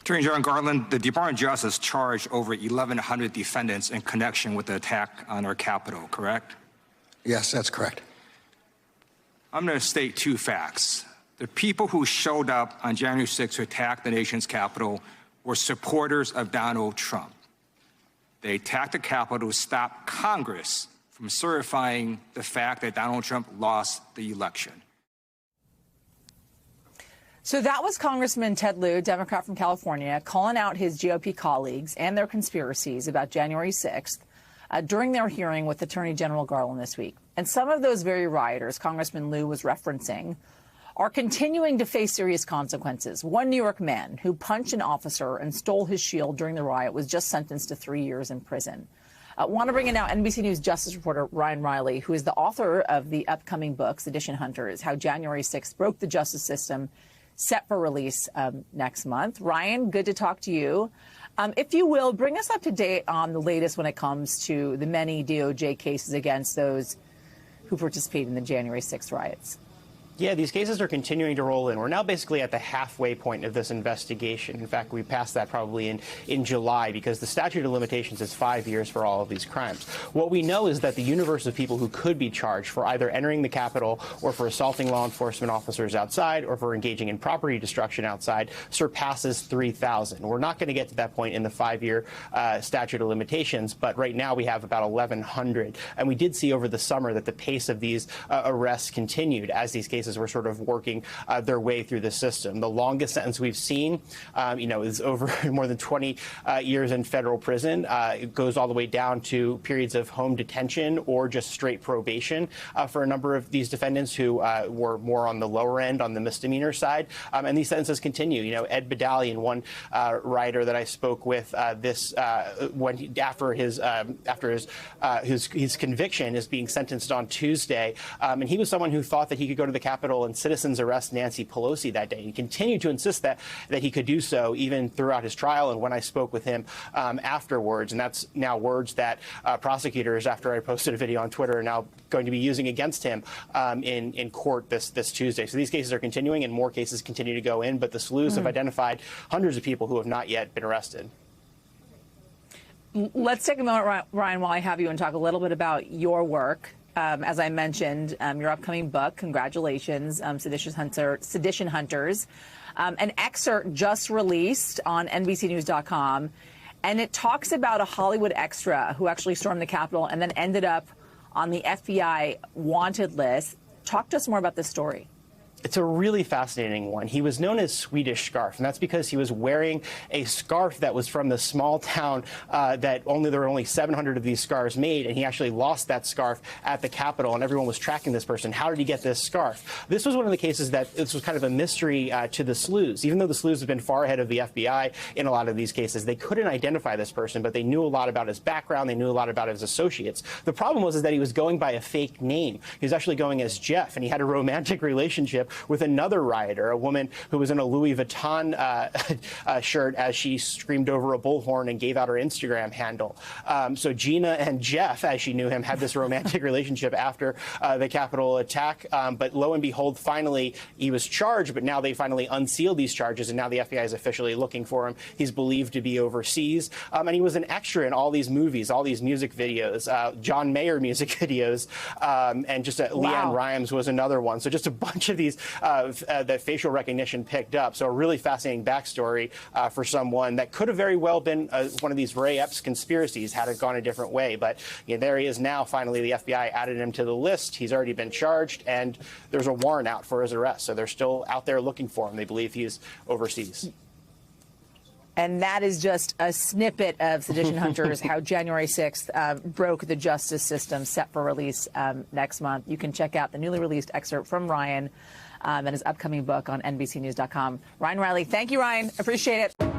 Attorney General Garland, the Department of Justice charged over 1,100 defendants in connection with the attack on our Capitol, correct? Yes, that's correct. I'm going to state two facts. The people who showed up on January 6th to attack the nation's Capitol were supporters of Donald Trump. They attacked the Capitol to stop Congress from certifying the fact that Donald Trump lost the election. So that was Congressman Ted Lieu, Democrat from California, calling out his GOP colleagues and their conspiracies about January 6th during their hearing with Attorney General Garland this week. And some of those very rioters Congressman Lieu was referencing are continuing to face serious consequences. One New York man who punched an officer and stole his shield during the riot was just sentenced to 3 years in prison. Want to bring in now NBC News Justice reporter Ryan Riley, who is the author of the upcoming book, Sedition Hunters, How January 6th Broke the Justice System, set for release next month. Ryan, good to talk to you. If you will, bring us up to date on the latest when it comes to the many DOJ cases against those who participated in the January 6th riots. Yeah, these cases are continuing to roll in. We're now basically at the halfway point of this investigation. In fact, we passed that probably in July because the statute of limitations is 5 years for all of these crimes. What we know is that the universe of people who could be charged for either entering the Capitol or for assaulting law enforcement officers outside or for engaging in property destruction outside surpasses 3,000. We're not going to get to that point in the 5-year statute of limitations, but right now we have about 1,100. And we did see over the summer that the pace of these arrests continued as these cases were sort of working their way through the system. The longest sentence we've seen, is over more than 20 years in federal prison. It goes all the way down to periods of home detention or just straight probation for a number of these defendants who were more on the lower end, on the misdemeanor side. And these sentences continue. You know, Ed Badalian, one writer that I spoke with after his conviction is being sentenced on Tuesday, and he was someone who thought that he could go to the Capitol and citizens arrest Nancy Pelosi that day. He continued to insist that he could do so even throughout his trial and when I spoke with him afterwards. And that's now words that prosecutors, after I posted a video on Twitter, are now going to be using against him in court this Tuesday. So these cases are continuing and more cases continue to go in, but the sleuths have identified hundreds of people who have not yet been arrested. Let's take a moment, Ryan, while I have you and talk a little bit about your work. As I mentioned, your upcoming book, congratulations, Sedition Hunters, an excerpt just released on NBCNews.com, and it talks about a Hollywood extra who actually stormed the Capitol and then ended up on the FBI wanted list. Talk to us more about this story. It's a really fascinating one. He was known as Swedish Scarf, and that's because he was wearing a scarf that was from the small town that there were only 700 of these scarves made, and he actually lost that scarf at the Capitol, and everyone was tracking this person. How did he get this scarf? This was one of the cases that this was kind of a mystery to the sleuths. Even though the sleuths have been far ahead of the FBI in a lot of these cases, they couldn't identify this person, but they knew a lot about his background. They knew a lot about his associates. The problem was that he was going by a fake name. He was actually going as Jeff, and he had a romantic relationship with another rioter, a woman who was in a Louis Vuitton shirt as she screamed over a bullhorn and gave out her Instagram handle. So Gina and Jeff, as she knew him, had this romantic relationship after the Capitol attack. But lo and behold, finally, he was charged, but now they finally unsealed these charges, and now the FBI is officially looking for him. He's believed to be overseas. And he was an extra in all these movies, all these music videos, John Mayer music videos, and just Leanne Rimes was another one. So just a bunch of these that facial recognition picked up. So a really fascinating backstory for someone that could have very well been one of these Ray Epps conspiracies had it gone a different way. But there he is now. Finally, the FBI added him to the list. He's already been charged, and there's a warrant out for his arrest. So they're still out there looking for him. They believe he's overseas. And that is just a snippet of Sedition Hunters, How January 6th Broke the Justice System, set for release next month. You can check out the newly released excerpt from Ryan and his upcoming book on NBCNews.com. Ryan Riley, thank you, Ryan. Appreciate it.